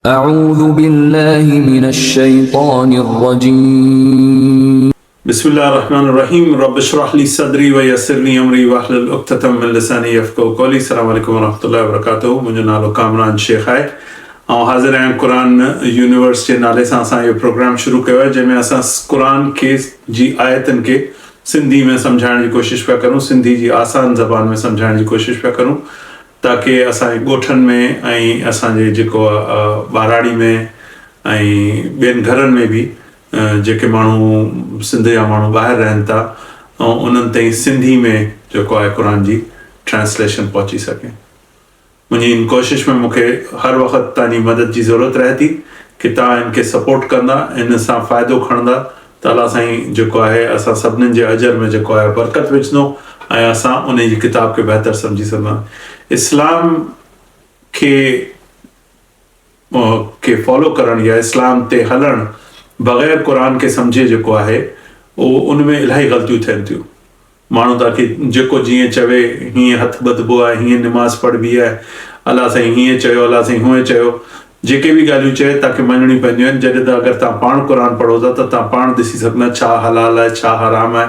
أعوذ بالله من الشيطان الرجيम बिस्मिल्लाहिर्रहमानिर्रहीम रब्ब इश्रह ली सदरी व यस्सिर ली अमरी वहलुल उक़्दतम मिन लिसानी यफ़क़हू क़ौली। अस्सलामु अलैकुम वरहमतुल्लाहि वबरकातुहू। मुंहिंजो नालो कामरान शेख आहे ऐं हाज़िर आहियां क़ुरान यूनिवर्स जे नाले सां असां इहो प्रोग्राम शुरू कयो आहे जंहिंमें असां क़ुरान खे जी आयतनि खे सिंधी में सम्झाइण जी कोशिशि पिया करूं, सिंधी जी आसान ज़बान में सम्झाइण जी कोशिशि पिया करूं ताकी असांजे ॻोठनि में ऐं असांजे जेको ॿाराड़ी में ऐं ॿियनि घरनि में बि जेके माण्हू सिंध जा माण्हू ॿाहिरि रहनि था ऐं उन्हनि ताईं सिंधी में जेको आहे क़ुरान जी ट्रांसलेशन पहुची सघे। मुंहिंजी इन कोशिशि में मूंखे हर वक़्तु तव्हांजी मदद जी ज़रूरत रहे थी कि तव्हां इनखे सपोर्ट कंदा, इन सां फ़ाइदो खणंदा त अलाह साईं जेको आहे असां सभिनीनि जे अजर में जेको आहे बरकत विझंदो ऐं असां उन जी किताब खे बहितर सम्झी सघंदा। इस्लाम खे फॉलो करणु या इस्लाम ते हलणु बग़ैर क़ुरान खे सम्झे जेको आहे उहो उन में इलाही ग़लतियूं थियनि थियूं। माण्हू तव्हांखे जेको जीअं चवे हीअं हथु ॿधबो आहे, हीअं निमाज़ पढ़बी आहे, अलाह साईं हीअं चयो, अलाह साईं हूअं चयो, जेके बि ॻाल्हियूं चए तव्हांखे मञणी पवंदियूं आहिनि। जॾहिं त अगरि तव्हां पाण क़ुरान पढ़ो था त तव्हां पाण ॾिसी सघंदा छा हलाल आहे, छा हराम आहे,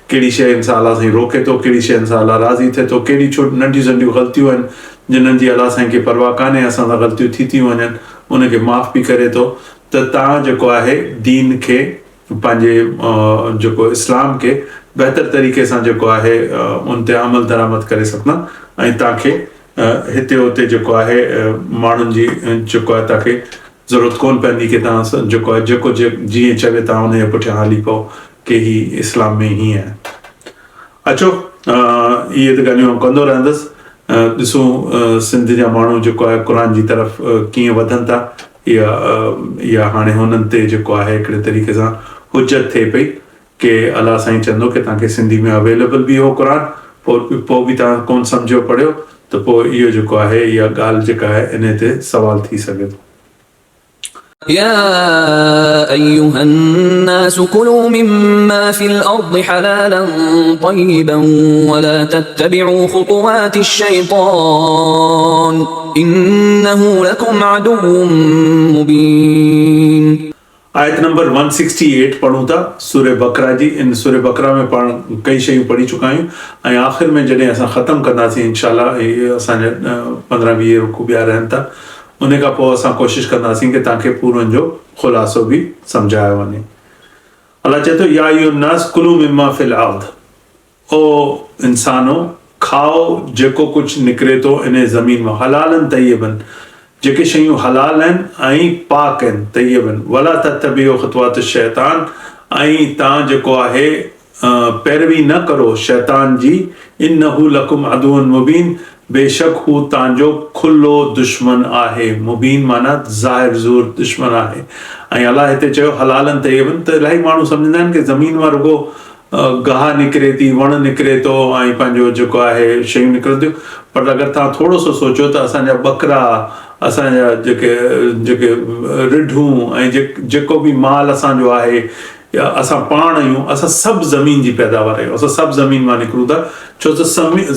कहिड़ी शइ सां अलाह साईं रोके थो, कहिड़ी शयुनि सां अलाह राज़ी थिए थो, कहिड़ी नंढियूं नंढियूं ग़लतियूं आहिनि जिन्हनि जी अलाह साईं खे परवाह कान्हे, असां सां ग़लतियूं थी थियूं वञनि उनखे माफ़ बि करे थो। त तव्हां जेको आहे दीन खे पंहिंजे जेको इस्लाम खे बहितर तरीक़े सां जेको आहे उन ते अमल दरामद करे सघंदा ऐं तव्हांखे हिते हुते जेको आहे माण्हुनि जी जेको आहे तव्हांखे ज़रूरत कोन पवंदी कि तव्हां जेको आहे जेको जीअं चवे तव्हां उनजे पुठियां हली पओ कि ही इस्लाम में हीअं आहे। अचो इहे त ॻाल्हियूं कंदो रहंदुसि। ॾिसूं सिंध जा माण्हू जेको आहे क़ुरान जी तरफ़ कीअं वधनि था। इहा हाणे हुननि ते जेको आहे हिकिड़े तरीक़े सां हुजत थिए पई कि अलाह साईं चवंदो कि तव्हांखे सिंधी में अवेलेबल बि हो क़ुरान, पोइ बि तव्हां कोन सम्झो पढ़ियो त पोइ इहो जेको आहे इहा ॻाल्हि जेका आहे इन ते सवाल थी सघे थो। يا أيها الناس كلوا مما في الأرض حلالا طيبا ولا تتبعوا خطوات الشيطان إنه لكم عدو مبين। आयत नंबर 168 पढ़ूं था सूरह बकरा जी। इन सूरह बकरा में पाण कई शयूं पढ़ी चुका आहियूं ऐं आख़िर में जॾहिं असां ख़तमु कंदासीं इंशाअल्लाह, इहे असांजा 15-20 रुकू ॿिया रहनि था, उन खां पोइ असां कोशिशि कंदासीं कि तव्हांखे पूरनि जो ख़ुलासो बि सम्झायो वञे। अलाह चए थो या अय्युहन्नास कुलू मिम्मा फिल अर्द, ओ इंसानो खाओ जेको कुझु निकिरे थो इन ज़मीन मां, हलालन तय्यबन, जेके शयूं हलाल आहिनि ऐं पाक आहिनि, तय्यबन, वला तत्तबिउ ख़ुतवात शैतान, ऐं तव्हां जेको आहे पैरवी न करो शैतान जी, इन्नहु लकुम अदुवन मुबीन, बेशक हू तव्हांजो खुलो दुश्मन आहे। मुबीन माना ज़ाहिर ज़ूर दुश्मन आहे। ऐं अलाह हिते चयो हलालन तय्यबन, त इलाही माण्हू सम्झंदा आहिनि कि ज़मीन मां रुगो गाह निकिरे थी, वण निकिरे थो ऐं पंहिंजो जेको आहे शयूं निकिरनि थियूं, पर अगरि तव्हां थोरो सो सोचो त असांजा ॿकरा, असांजा जेके रिढूं ऐं जेको बि माल असांजो आहे या असां पाण आहियूं, असां सभु ज़मीन जी पैदावार आहियूं, असां सभु ज़मीन मां निकिरूं था। छो त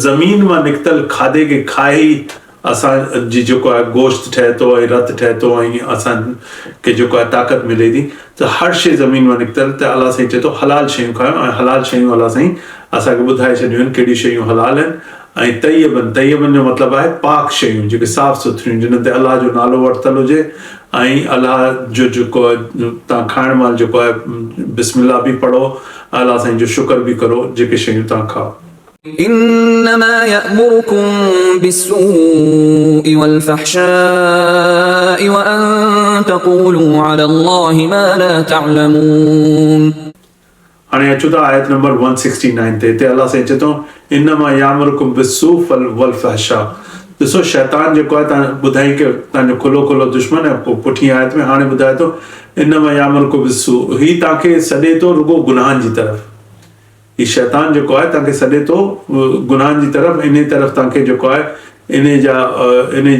ज़मीन मां निकितल खाधे खे खाए ई असांजी जेको आहे गोश्त ठहे थो ऐं रतु ठहे थो ऐं असांखे जेको आहे ताक़त मिले थी। त हर शइ ज़मीन मां निकितल, त अलाह साईं चए थो हलाल शयूं खायो ऐं हलाल शयूं अलाह साईं असांखे ॿुधाए छॾियूं आहिनि कहिड़ियूं शयूं हलाल आहिनि। ऐं तय्यबन जो मतिलबु आहे पाक शयूं, जेके साफ़ सुथरियूं, जिन ते अलाह जो नालो वरितलु हुजे ऐं अलाह जो जेको तव्हां खाइण महिल जेको आहे बिस्मिल्लाह बि पढ़ो, अलाह साईं जो शुक्र बि करो जेके शयूं तव्हां खाओ। إنما يأمركم بالسوء والفحشاء وأن تقولوا على الله ما لا تعلمون। हाणे अचूं था आयत नंबर 169 ते। हिते अलाह साईं चए थो इन्नमा यामुरुकुम बिस्सूअ वल फहशा। ॾिसो शैतान जेको आहे तव्हां ॿुधाई कि तव्हांजो खुलो दुश्मन आहे, पोइ पुठी आयत में हाणे ॿुधाए थो इन्नमा यामुरुकुम बिस्सूअ, ही तव्हांखे सॾे थो रुगो गुनाहनि जी तरफ़। ही शैतान जेको आहे तव्हांखे सॾे थो गुनाहनि जी तरफ़, इन तरफ़ तव्हांखे जेको आहे इन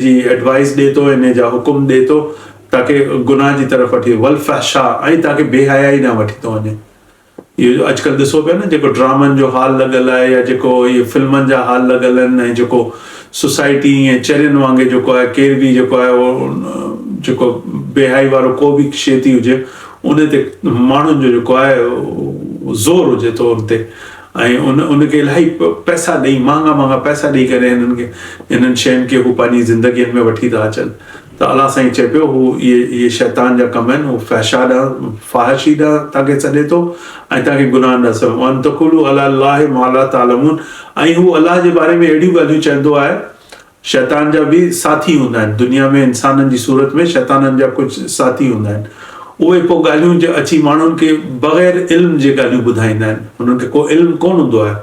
जी एडवाइस ॾिए थो, इन जा हुकुम ॾिए थो, तव्हांखे गुनाह जी तरफ़ वठी वल फहशा, ऐं तव्हांखे बेहयाई न वठी थो वञे। इहो अॼुकल्ह ॾिसो पिया न जेको ड्रामनि जो हाल लॻल आहे या जेको इहे फिल्मनि जा हाल लॻल आहिनि ऐं जेको सोसाइटी ईअं चरियुनि वांगुरु जेको आहे केर बि जेको आहे उहो जेको बेहाई वारो को बि शइ थी हुजे उन ते माण्हुनि जो जेको आहे ज़ोर हुजे थो उन ते ऐं उनखे इलाही पैसा ॾेई महांगा पैसा ॾेई करे इन्हनि शयुनि खे हू पंहिंजी ज़िंदगीअ में वठी था अचनि त अलाह साईं चए पियो हू इहे शैतान जा कम आहिनि हू फहशा ॾांहुं फ़ाहिशी ॾांहुं तव्हांखे सॾे थो ऐं तव्हांखे गुनाह ॾांहुं सॾे वअन तक़ूलू अला अल्लाहि मा ला तालमून ऐं हू अलाह जे बारे में अहिड़ियूं ॻाल्हियूं चवंदो आहे शैतान जा बि साथी हूंदा आहिनि दुनिया में इंसाननि जी सूरत में शैताननि जा कुझु साथी हूंदा आहिनि उहे पोइ ॻाल्हियूं अची माण्हुनि खे बग़ैर इल्म जे ॻाल्हियूं ॿुधाईंदा आहिनि हुननि खे को इल्मु कोन हूंदो आहे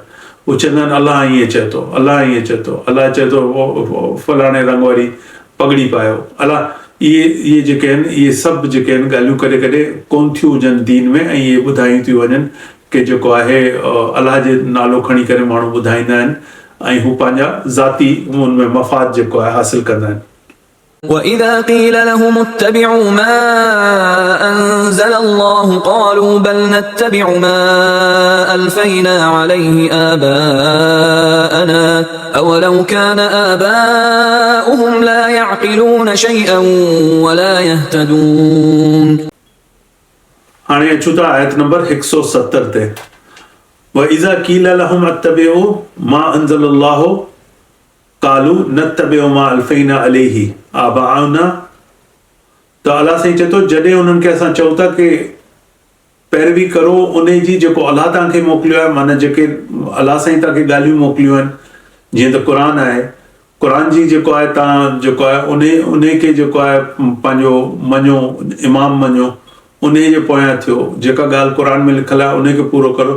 उहे चवंदा आहिनि अलाह ईअं चए थो अलाह चए थो फलाणे रंग वारी पगड़ी पायो अलाह इहे जेके आहिनि इहे सभु जेके आहिनि ॻाल्हियूं कॾहिं कॾहिं कोन थियूं हुजनि दीन में ऐं इहे ॿुधायूं थियूं वञनि की जेको आहे अलाह जे नालो खणी करे माण्हू ॿुधाईंदा आहिनि ऐं हू पंहिंजा ज़ाती उनमें मफ़ाद जेको आहे हासिल कंदा आहिनि وَإِذَا قِيلَ لَهُمُ اتَّبِعُوا مَا أَنزَلَ اللَّهُ قَالُوا بَلْ نَتَّبِعُ مَا أَلْفَيْنَا عَلَيْهِ آبَاءَنَا أَوَلَوْ كَانَ آبَاؤُهُمْ لَا يَعْقِلُونَ شَيْئًا وَلَا يَهْتَدُونَ हाणे अचूं था आयत नंबर 170 ते وَإِذَا قِيلَ لَهُمُ اتَّبِعُوا مَا أَنزَلَ اللَّهُ قَالُوا نَتَّبِعُ مَا أَلْفَيْنَا عَلَيْهِ آبَاءَنَا त अलाह साईं चए थो जॾहिं उन्हनि खे असां चऊं था की पैरवी करो उन जी जेको अलाह तव्हांखे मोकिलियो आहे माना जेके अलाह साईं तव्हांखे ॻाल्हियूं मोकिलियूं आहिनि जीअं त क़ुर आहे क़ुर जी जेको आहे तव्हां जेको आहे उन खे जेको आहे पंहिंजो मञो इमाम मञो उन जे पोयां थियो जेका ॻाल्हि क़ुर में लिखियल आहे उनखे पूरो करो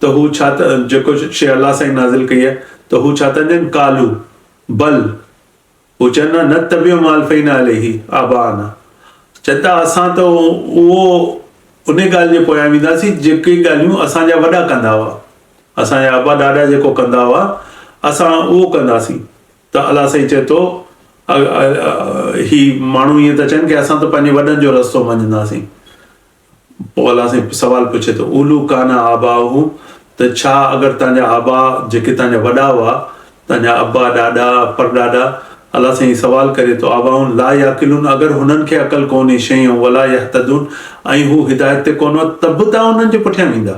त हू छा जेको शइ अलाह साईं नाज़िल कई आहे त हू छा था चवनि कालू बल हू चवनि न तबियो माल फैना अलैहि आबाना चवनि था असां त उहो उन ॻाल्हि जे पोयां वेंदासीं जेके ॻाल्हियूं असांजा वॾा कंदा हुआ असांजा अबा ॾाॾा जेको कंदा हुआ असां उहो कंदासीं त अलाह साईं चए थो ही माण्हू ईअं था चवनि की असां त पंहिंजे वॾनि जो रस्तो मञंदासीं पोइ अलाह साईं सुवाल पुछे थो उलू काना आबा हू त छा अगरि तव्हांजा आबा जेके तव्हांजा वॾा हुआ तव्हांजा अबा ॾाॾा परॾाॾा अलाह साईं सवाल करे थो आबाउनि ला याकिलून अगरि हुननि खे अक़ल कोन्हे शयूं वला यहतदून ऐं हू हिदायत ते कोन त बि तव्हां हुननि जे पुठियां वेंदा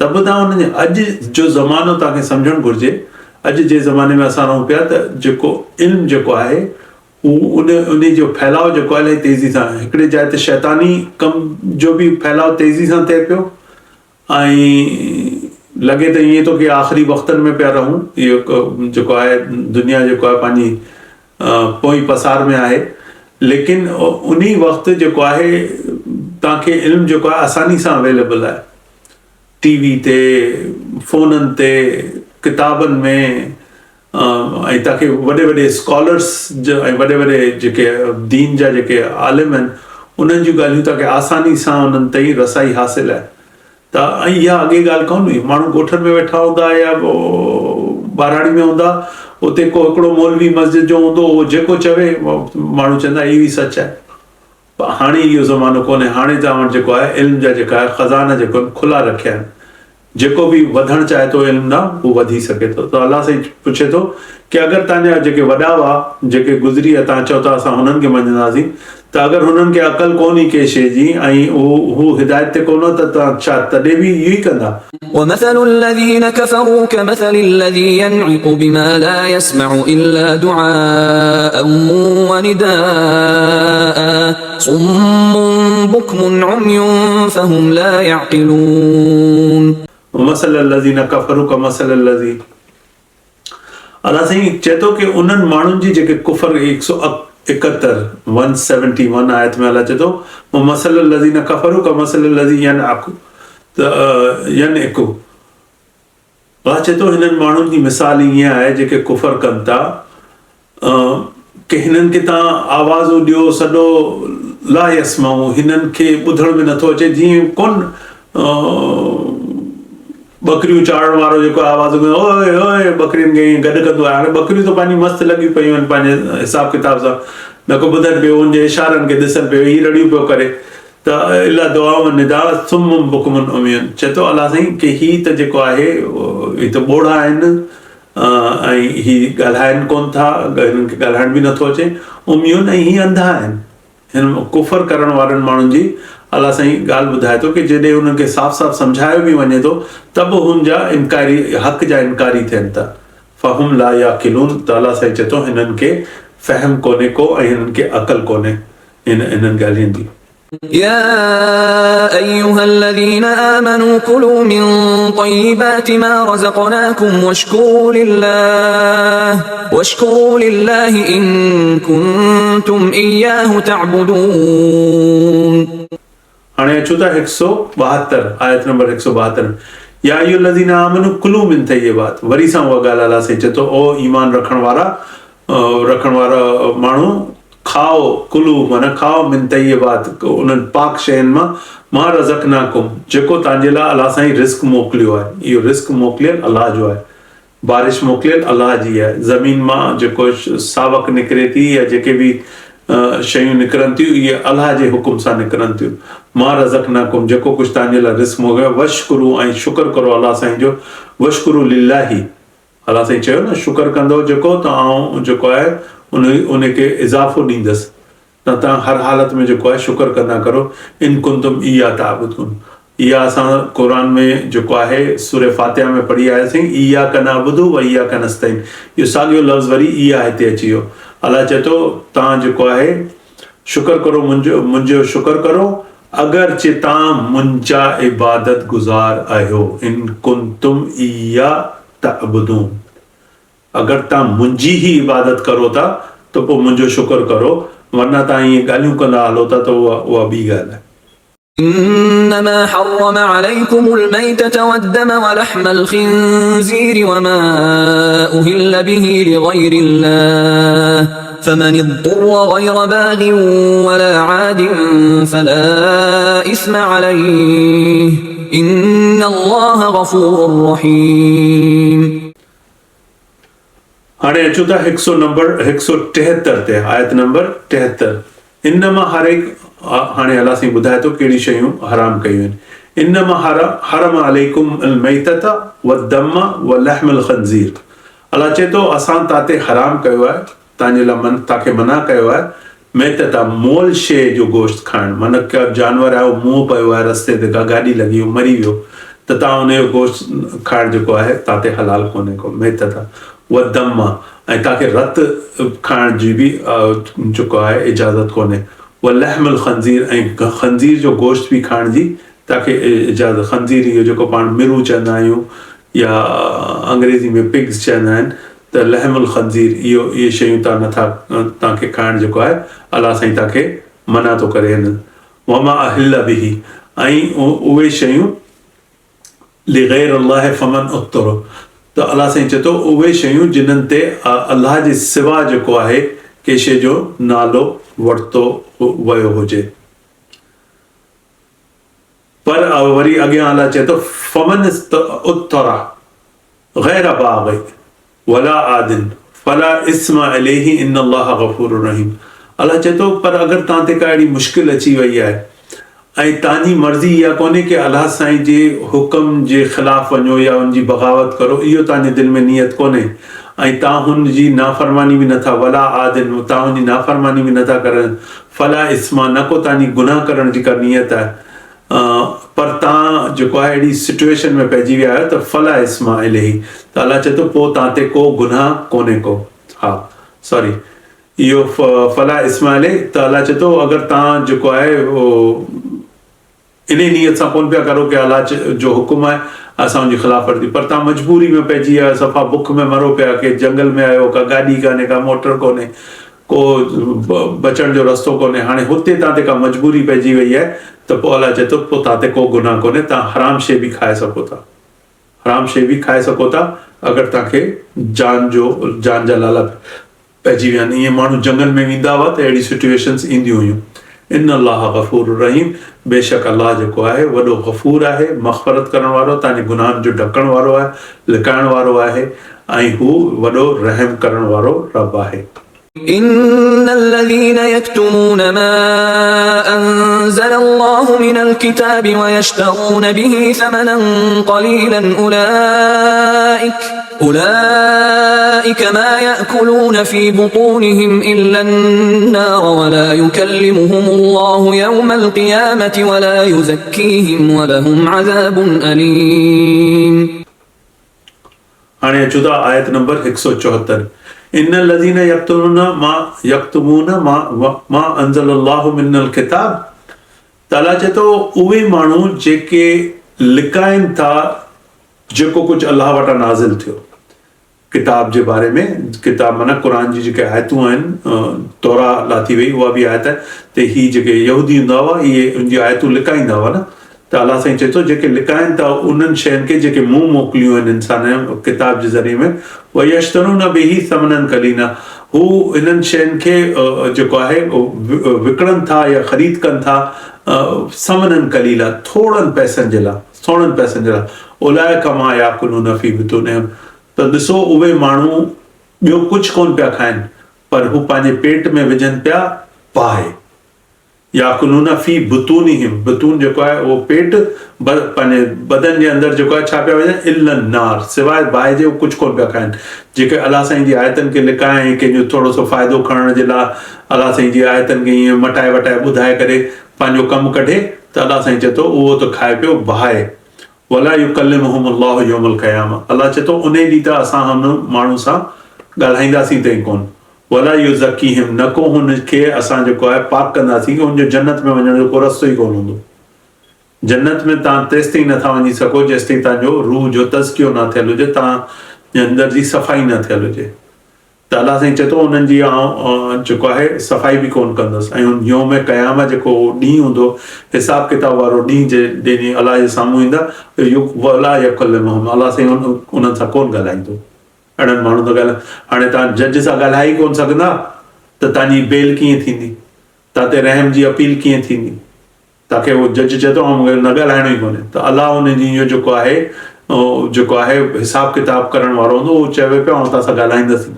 त बि तव्हां हुननि जे अॼु जो ज़मानो तव्हांखे सम्झणु घुरिजे अॼु जे ज़माने में असां रहूं पिया त जेको इल्मु जेको आहे उन जो फैलाव जेको आहे इलाही तेज़ी सां हिकिड़े जाइ ते शैतानी कम जो बि फैलाव तेज़ी सां थिए पियो ऐं लॻे त ईअं थो की आख़िरी वक़्तनि में पिया रहूं इहो जेको आहे दुनिया जेको आहे पंहिंजी पोइ पसार में आहे लेकिन उन वक़्तु जेको आहे तव्हांखे इल्मु जेको आहे आसानी सां अवेलेबल आहे टीवी ते फ़ोननि ते किताबनि में ऐं तव्हांखे वॾे वॾे स्कॉलर्स ऐं वॾे जेके दीन जा जेके आलिम आहिनि उन्हनि जूं ॻाल्हियूं तव्हांखे आसानी सां उन्हनि ताईं रसाई हासिलु आहे त ऐं इहा अॻे ॻाल्हि कोन हुई माण्हू ॻोठनि में वेठा हूंदा या ॿाराड़ी में हूंदा उते को हिकिड़ो मौलवी मस्जिद जो हूंदो उहो जेको चवे माण्हू चवंदा इहा ई सच आहे पर हाणे इहो ज़मानो कोन्हे हाणे तव्हां वटि जेको आहे इल्म जा जेका आहे ख़ज़ाना जेको आहिनि खुला रखिया आहिनि जेको बि वधणु चाहे थो इल्म ॾांहुं उहो वधी सघे थो त अलाह साईं पुछे थो की अगरि तव्हांजा जेके वॾा हुआ जेके गुज़री विया तव्हां चओ था असां हुननि खे मञंदासीं त अगरि हुननि खे अक़ल कोन्हे कंहिं शइ जी ऐं हू हिदायत ते कोन त तव्हां छा तॾहिं बि इहो ई कंदा وَمَثَلُ الَّذِينَ كَفَرُوا كَمَثَلِ الَّذِي يَنْعِقُ بِمَا لَا يَسْمَعُ إِلَّا دُعَاءً وَنِدَاءً صُمٌّ بُكْمٌ عُمْيٌ فَهُمْ لَا يَعْقِلُونَ وَمَثَلُ الَّذِينَ كَفَرُوا كَمَثَلِ الَّذِي अलाह साईं चए थो की उन्हनि माण्हुनि जी जेके कुफर 171 आयत में अलाह चए थो وَمَثَلُ الَّذِينَ كَفَرُوا كَمَثَلِ الَّذِي यनइकु अलाह चए थो हिननि माण्हुनि जी मिसाल ईअं आहे जेके कुफर कनि था की हिननि खे तव्हां आवाज़ूं ॾियो सॼो ला यसमाऊं हिननि खे ॿुधण में नथो अचे जीअं कोन बकरियूं चाढ़ण वारो जेको आवाज़ ओए ओए बकरियुनि खे ईअं गॾु कंदो आहे हाणे बकरियूं त पंहिंजी मस्तु लॻियूं पियूं आहिनि पंहिंजे हिसाब किताब सां न को ॿुधनि पियो हुनजे इशारनि खे ॾिसनि पियो हीअ रड़ियूं पियो करे त इला दुआऊं निदा सुम्मुम बुकमुन उमियुन चए थो अलाह साईं की हीअ त जेको आहे हीअ त ॿोड़ा आहिनि ऐं ही ॻाल्हाइनि कोन था, हिननि खे ॻाल्हाइण बि नथो अचे, उमियुनि ऐं ही अंधा आहिनि। हिन कुफर करण वारनि माण्हुनि जी अलाह साईं ॻाल्हि ॿुधाए थो कि जॾहिं उन्हनि खे साफ़ साफ़ सम्झायो बि वञे थो त बि हुन जा इनकारी हक़ जा इनकारी थियनि था। फ़हुम ला याक़िलून, त अलाह साईं चए थो हिननि खे फ़हम कोन्हे को ऐं हिननि खे अक़ल कोन्हे इन्हनि ॻाल्हियुनि जी। يا أيها الذين آمنوا كلوا من طيبات ما رزقناكم واشكروا لله إن كنتم إياه تعبدون. हाणे अचूं था 172 आयत नंबर 172 या अय्युहल्लज़ीना आमनू कुलू मिन तय्यिबात। वरी सां उहा ॻाल्हि अलाह साईं चए थो ओ ईमान रखण वारा माण्हू खाओ, कुलू माना खाओ, मिन तय्यिबात उन्हनि पाक शयुनि मां रज़क़नाकुम जेको तव्हांजे लाइ अलाह साईं रिस्क मोकिलियो आहे। इहो रिस्क मोकिलियल अलाह जो आहे, बारिश मोकिलियल अलाह जी आहे, ज़मीन मां जेको सावक निकिरे थी या जेके बि शयूं निकिरनि थियूं इहे अलाह जे हुकुम सां निकिरनि थियूं। मां रज़क़नाकुम जेको कुझु तव्हांजे लाइ रिस्क मोकिलियो, वशकुरू ऐं शुक्र करो अलाह साईं जो, वशकुरू लिल्लाही। अलाह साईं चयो न शुक्र कंदो जेको त आउं जेको आहे उनखे इज़ाफ़ो ॾींदसि, त तव्हां हर हालत में जेको आहे शुक्र कंदा करो। इन कुंतुम इया ताबुदून, इहा असां क़ुर में जेको आहे सूरह फातिहा में पढ़ी आयासीं, इय्याका नअबुदु व इय्याका नस्तईन। इहो साॻियो लफ़्ज़ वरी इहा हिते अची वियो। अलाह चए थो तव्हां जेको आहे शुक्र करो, मुंहिंजो शुक्र करो अगरचे तव्हां मुंहिंजा इबादत गुज़ार आहियो। इन कुंतुम इया तअबुदून, अगरि तव्हां मुंहिंजी ही इबादत करो था त पोइ मुंहिंजो शुक्र करो, वरना तव्हां इहे ॻाल्हियूं कंदा हलो था त उहा ॿी ॻाल्हि आहे। إنما حرم عليكم الميتة والدم ولحم الخنزير وما أهل به لغير الله فمن اضطر غير باغ ولا عاد فلا إثم عليه إن الله غفور رحيم. हाणे अचूं था 173 ते, आयत नंबर 73। इनमा हाणे अलाह साईं ॿुधाए थो कहिड़ी शयूं हराम कयूं आहिनि। इनमा हरम अलैकुम अलमैतत वद्दम वलहमल खंज़ीर। अलाह चए थो असां ताते हराम कयो आहे, तव्हांजे लाइ तव्हांखे मना कयो आहे मैतत मोल शइ जो गोश्त खाइणु। माना का जानवर आहे उहो मुंहुं पियो आहे रस्ते ते, का गाॾी लॻी मरी वियो त तव्हां उनजो गोश्त खाइणु जेको आहे ताते हलाल कोन्हे को। मैतत वद्दम ऐं तव्हांखे रत खाइण जी बि जेको आहे इजाज़त कोन्हे। वलहमल खंज़ीर ऐं खंज़ीर जो गोश्त बि खाइण जी तव्हांखे इजाज़त। खंज़ीर इहो जेको पाण मिरू चवंदा आहियूं या अंग्रेज़ी में पिग्स चवंदा आहिनि, त लहमुल खंज़ीर इहे शयूं तव्हां नथा तव्हांखे खाइण जेको आहे अलाह साईं तव्हांखे मना थो करे हिन। वमा अहिल बिही ऐं उहे शयूं लिग़ैर अल्लाह फमन उतरो, त अलाह साईं चए थो उहे शयूं जिन्हनि ते अलाह जे सिवा जेको आहे कंहिं शइ जो नालो वरितो वियो हुजे। पर वरी अॻियां अलाह चए थो फमन उतरा गैर बाग़ वला आदिन फला इस्म अलैहि इन्न अल्लाह गफूरुर रहीम। अलाह चए थो पर अगरि तव्हां ते का अहिड़ी मुश्किल अची वई आहे ऐं तव्हांजी मर्ज़ी इहा कोन्हे कि अलाह साईं जे हुकम जे ख़िलाफ़ वञो या उनजी बग़ावत करो, इहो तव्हांजे दिलि में नियत कोन्हे ऐं तव्हां हुनजी नाफ़रमानी बि नथा, वला आदिन तव्हां हुनजी नाफ़रमानी बि नथा करनि, फला इस्मा न को तव्हांजी गुनाह करण जी का नियत आहे, पर तव्हां जेको आहे अहिड़ी सिचुएशन में पइजी विया आहियो त फला इस्मा अलैहि, त अलाह चए थो पोइ तव्हां ते को गुनाह कोन्हे को। हा सॉरी, इहो फला इस्मा अलैहि, त अलाह चए थो अगरि तव्हां जेको आहे इन नियत सां कोन पिया करो कि अलाह जो हुकुम आहे असां उनजी ख़िलाफ़ वर्ती, पर तव्हां मजबूरी में पइजी विया, सफ़ा बुख में मरो पिया, कि जंगल में आहियो, का गाॾी कान्हे, का मोटर कोन्हे, को बचण जो रस्तो कोन्हे, हाणे हुते तव्हां ते का मजबूरी पइजी वई आहे त पोइ अलाह चए थो पोइ तव्हां ते को गुनाह कोन्हे, तव्हां हराम शइ बि खाए सघो था, हराम शइ बि खाए सघो था अगरि तव्हांखे जान जा लाला पइजी विया आहिनि। ईअं माण्हू जंगल में वेंदा हुआ त अहिड़ी सिचुएशन्स ईंदियूं हुयूं। इन अल्लाह गफूर रहीम, बेशक अल्लाह जेको आहे वॾो गफूर आहे, मग़फ़रत करण वारो, तव्हांजे गुनाहनि जो ढकण वारो आहे, लिकाइण वारो आहे ऐं हू वॾो रहम करण वारो रब आहे। إن الذين يكتمون ما أنزل الله من الكتاب ويشترون به ثمنا قليلا أولئك ما يأكلون في بطونهم إلا النار ولا يكلمهم الله يوم القيامة ولا يزكيهم ولهم عذاب أليم. हाणे अचूं था आयत नंबर 174. इन्नल लज़ीना यक्तुमूना मा अंज़लल्लाहु मिनल किताब. ताला चए थो उहे माण्हू जेके लिकाइनि था जेको कुझु अल्लाह वटां नाज़िल थियो किताब जे बारे में. किताब माना क़ुर जी जेके आयतूं आहिनि, तौरा लाथी वई उहा बि आयत आहे त ही जेके यहूदी हूंदा हुआ इहे उनजी आयतूं लिकाईंदा हुआ न. त अलाह साईं चए थो जेके लिकाइनि था उन्हनि शयुनि खे जेके मूं मोकिलियूं आहिनि इंसान किताब जे ज़रिए में वयश्तरून बिही समनन कलीला. हू इन्हनि शयुनि खे जेको आहे विकिणनि था या ख़रीद कनि था समनन कलीला, थोड़नि पैसनि जे लाइ. उलाइका मा याकुलून फी बुतूनिहिम. त ॾिसो उहे माण्हू ॿियो कुझु कोन पिया खाइनि पर हू पंहिंजे पेट में विझनि पिया बाहि. याकुलून फी बुतूनिहिम, बुतून जेको आहे उहो पेट, पंहिंजे बदन जे अंदरि जेको आहे छा पिया विझनि, इल्ला नार, सवाइ बाहि जे कुझु कोन पिया खाइनि. जेके अलाह साईं जी आयतनि खे लिकाए कंहिंजो थोरो सो फ़ाइदो खणण जे लाइ अलाह साईं जी आयतनि खे ईअं मटाए वटाए ॿुधाए करे पंहिंजो कमु कढे त अलाह साईं चए थो उहो त खाए पियो बाहि. वला युकल्लिमुहुमुल्लाहु यौमल क़यामा. अलाह चए थो उन ॾींहुं त असां हुन माण्हू सां ॻाल्हाईंदासीं ताईं कोन. वला युज़क्कीहिम, न को हुनखे असां जेको आहे पाक कंदासीं कि हुनजो जन्नत में वञण जो को रस्तो ई कोन हूंदो. जन्नत में तव्हां तेसि ताईं नथा वञी सघो जेसि ताईं तव्हांजो रूह जो तज़कियो न थियल हुजे, तव्हांजे अंदरि जी सफ़ाई न थियल हुजे. त अलाह साईं चए थो उन्हनि जी जेको आहे सफ़ाई बि कोन कंदुसि. ऐं यौम क़यामा जेको ॾींहुं हूंदो, हिसाब किताब वारो ॾींहुं जे अलाह जे साम्हूं ईंदा, वला युकल्लिमुहुम, अलाह साईं उन्हनि सां कोन ॻाल्हाईंदो. अहिड़नि माण्हुनि सां ॻाल्हाए. हाणे तव्हां जज सां ॻाल्हाए ई कोन सघंदा त तव्हांजी बेल कीअं थींदी, तव्हां ते रहम जी अपील कीअं थींदी. तव्हांखे उहो जज चए थो मूंखे न ॻाल्हाइणो ई कोन्हे. त अलाह उन ॾींहुं जेको आहे हिसाब किताब करण वारो हूंदो, उहो चवे पियो तव्हां सां ॻाल्हाईंदसि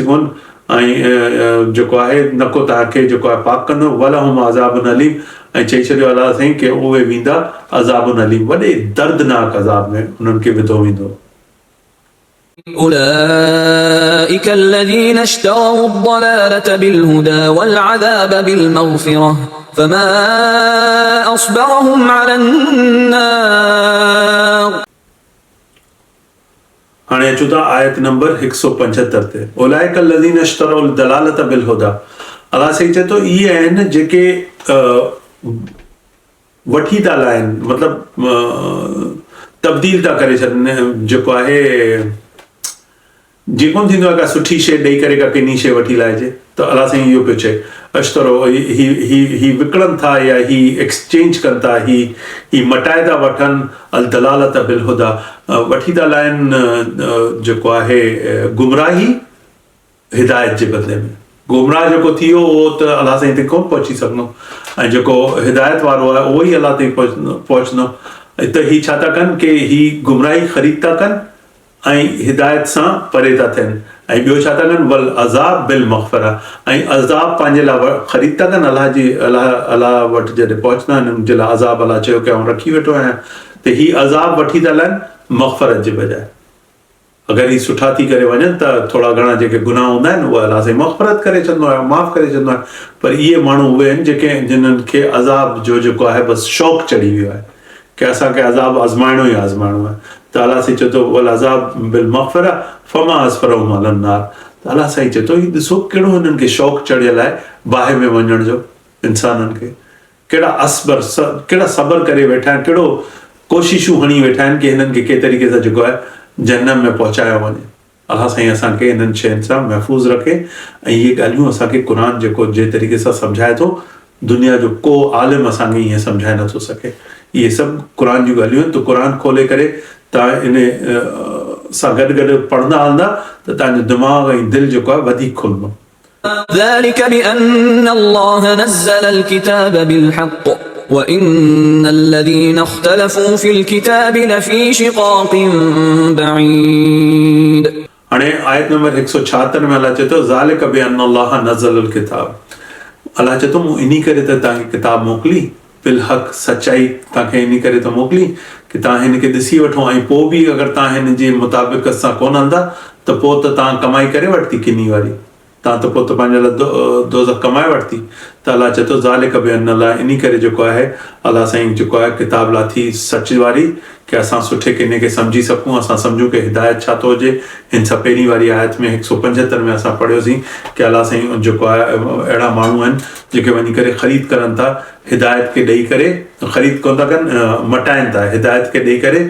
कोन. ऐं जेको आहे न को तव्हांखे जेको आहे पाक कंदो. वलहुम अज़ाबुन अलीम. ऐं चई छॾियो अलाह साईं की उहे वेंदा अज़ाबुन अलीम, वॾे दर्दनाक अज़ाब में उन्हनि खे विधो वेंदो. أولئك الذين اشتروا الضلالة بالهدى والعذاب بالمغفرة فما أصبرهم على النار. हाणे अचूं था आयत नंबर 175 ते. उलाइका लज़ीना इश्तरौ दलालत बिल हुदा. अलाह साईं चए थो इहे आहिनि जेके वठी था लाइनि, मतिलबु तब्दील था करे छॾनि. जेको आहे जेको थींदो आहे का सुठी शइ ॾेई करे का किनी शइ वठी लाइजे. त अलाह साईं इहो पियो चए अश्तरो, ही विकिणनि था या ही एक्सचेंज कनि था, ही मटाए था वठनि अल दलालत बिल हुदा, वठी था लाइनि जेको आहे गुमराही हिदायत जे बदिले में. गुमराह जेको थी वियो उहो त अलाह साईं ते कोन पहुची सघंदो, ऐं जेको हिदायत वारो आहे उहो ई अलाह ताईं पहुचंदो. त ही छा था कनि कि ही गुमराही ख़रीद था कनि ऐं हिदायत सां परे था थियनि. ऐं ॿियो छा था कनि, वल अज़ाब बिल मग़फ़िरा, ऐं अज़ाब पंहिंजे लाइ ख़रीद था कनि. अलाह वटि जॾहिं पहुचंदा आहिनि हुन जे लाइ अज़ाब अलाह चयो की आउं रखी वेठो आहियां. त ही अज़ाब वठी था लाइनि मग़फ़िरत जे बजाए. अगरि ही सुठा थी करे वञनि त थोरा घणा जेके गुनाह हूंदा आहिनि उहे अलाह साईं मग़फ़िरत करे छॾंदो आहे, माफ़ करे छॾंदो आहे. पर इहे माण्हू उहे आहिनि जिन्हनि खे अज़ाब जो जेको आहे बसि शौक़ु चढ़ी वियो आहे कि असांखे अज़ाब आज़माइणो ई आज़माइणो आहे. त अलाह साईं चए थो वल अज़ाब बिल मग़फ़िरा फमा असबरहुम अलन नार. त अलाह साईं चए थो ही ॾिसो कहिड़ो हिननि खे शौक़ु चढ़ियल आहे बाहि में वञण जो. इंसाननि खे कहिड़ा कहिड़ा सब्र करे वेठा आहिनि, कहिड़ो कोशिशूं हणी वेठा आहिनि कि हिननि खे कंहिं तरीक़े सां जेको आहे जहन्नम में पहुचायो वञे. अलाह साईं असांखे हिननि शयुनि सां महफ़ूज़ रखे. ऐं इहे ॻाल्हियूं असांखे क़ुर जेको जे तरीक़े सां सम्झाए थो, दुनिया जो को आलिम असांखे ईअं सम्झाए नथो सघे. इहे सभु क़ुर जूं ॻाल्हियूं आहिनि. त क़ुर खोले करे तव्हां इन सां गॾु गॾु पढ़ंदा हलंदा त तव्हांजो दिमाग़ ऐं दिलि जेको आहे वधीक खुलंदो. ذلك بأن الله نزل الكتاب بالحق وإن الذين اختلفوا في الكتاب لفي شقاق بعيد. हाणे आयत नंबर 176 में अलाह चए थो ज़ालिक बिअन्न अल्लाह नज़ल अल किताब. अलाह चए थो मूं इन करे त तव्हांखे किताब मोकिली बिल हक़, सचाई तव्हांखे इन करे त मोकिली कि तव्हां हिन खे ॾिसी वठो ऐं पोइ बि अगरि तव्हां हिन जे मुताबिक़ सां कोन हलंदा त पोइ त तव्हां कमाई करे वरिती किनी वारी, तव्हां त पोइ त पंहिंजे लाइ दोज़ख कमाए वरिती। त अलाह चए थो ज़ालिक बिअन्न अल्लाह, इन करे जेको आहे अलाह साईं जेको आहे किताब लाथी सच वारी कि असां सुठे किने खे सम्झी सघूं, असां सम्झूं कि हिदायत छा थो हुजे। हिन सां पहिरीं वारी आयत में 175 में असां पढ़ियोसीं कि अलाह साईं जेको आहे अहिड़ा माण्हू आहिनि जेके वञी करे ख़रीद करनि था, हिदायत खे ॾेई करे ख़रीद कोन था कनि, मटाइनि था, हिदायत खे ॾेई करे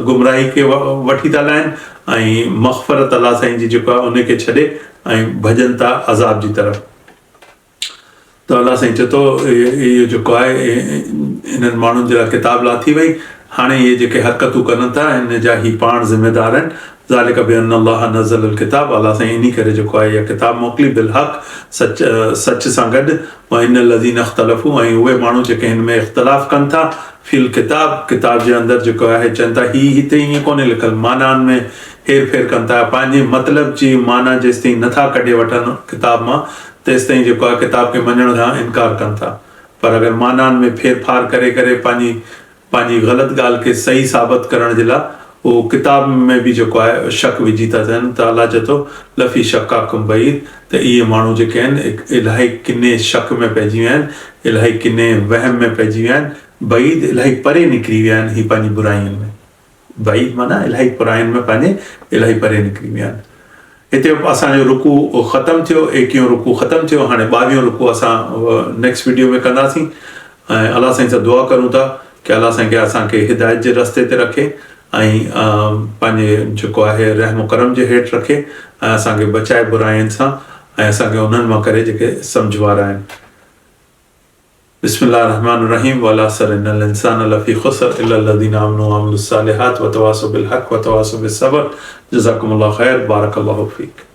गुमराही खे वठी था लाहिनि ऐं मग़फ़रत अलाह साईं जी जेको आहे उनखे छॾे ऐं भॼनि था अज़ाब जी तरफ़। त अलाह साईं चए थो इहो जेको आहे इन्हनि माण्हुनि जे लाइ किताब लाथी वई, हाणे इहे जेके हरकतूं कनि था हिन जा ही पाण ज़िम्मेदार आहिनि। ज़ालिक बिअन्न अल्लाह नज़्ज़ल अल किताब, अलाह साईं इन करे जेको आहे इहा किताब मोकिली बिल हक़, सच सां गॾु। व इन लज़ीन इख़्तलफ़ू, ऐं उहे माण्हू जेके हिन में इख़्तिलाफ़ कनि था फिल किताब जे अंदरि जेको आहे चवनि था ही हिते ईअं कोन्हे लिखियलु, मानाउनि में हेर फेर कनि था, पंहिंजे मतिलब जी माना जेसि ताईं नथा कढे वठनि किताब मां तेसि ताईं जेको आहे किताब खे मञण खां इनकार कनि था। पर अगरि मानाउनि में फेर फार करे करे पंहिंजी ग़लति ॻाल्हि खे सही साबित करण जे लाइ उहो किताब में बि जेको आहे शक विझी था थियनि। त अलाह चए थो लफ़ी शकाकुम बईद, त इहे माण्हू जेके आहिनि इलाही किने शक में पइजी विया आहिनि, इलाही किने वहम में पइजी विया आहिनि, बईद इलाही परे निकिरी विया आहिनि ही पंहिंजी बुराइयुनि में। बईद माना इलाही बुराइयुनि में पंहिंजे इलाही परे निकिरी विया आहिनि। हिते असांजो रुकू ख़तमु थियो, 21 रुकू ख़तमु थियो। हाणे 22 रुकू असां नेक्स्ट वीडियो में कंदासीं ऐं अलाह साईं सां दुआ करूं था कि अलाह साईं खे असांखे हिदायत जे रस्ते ते रखे ऐं पंहिंजे जेको आहे रहम करम जे हेठि रखे ऐं असांखे बचाए बुराइयुनि सां ऐं असांखे उन्हनि मां करे जेके सम्झ वारा आहिनि। बिस्मिल्लाह रहमान रहीम। वला असर इन्नल इंसान लफ़ी ख़ुस्र इल्ला लज़ीना आमनू व अमिलुस सालिहात व तवासौ बिल हक़ व तवासौ बिस सब्र। जज़ाकुमुल्लाह खैर। बारकल्लाहु फीक।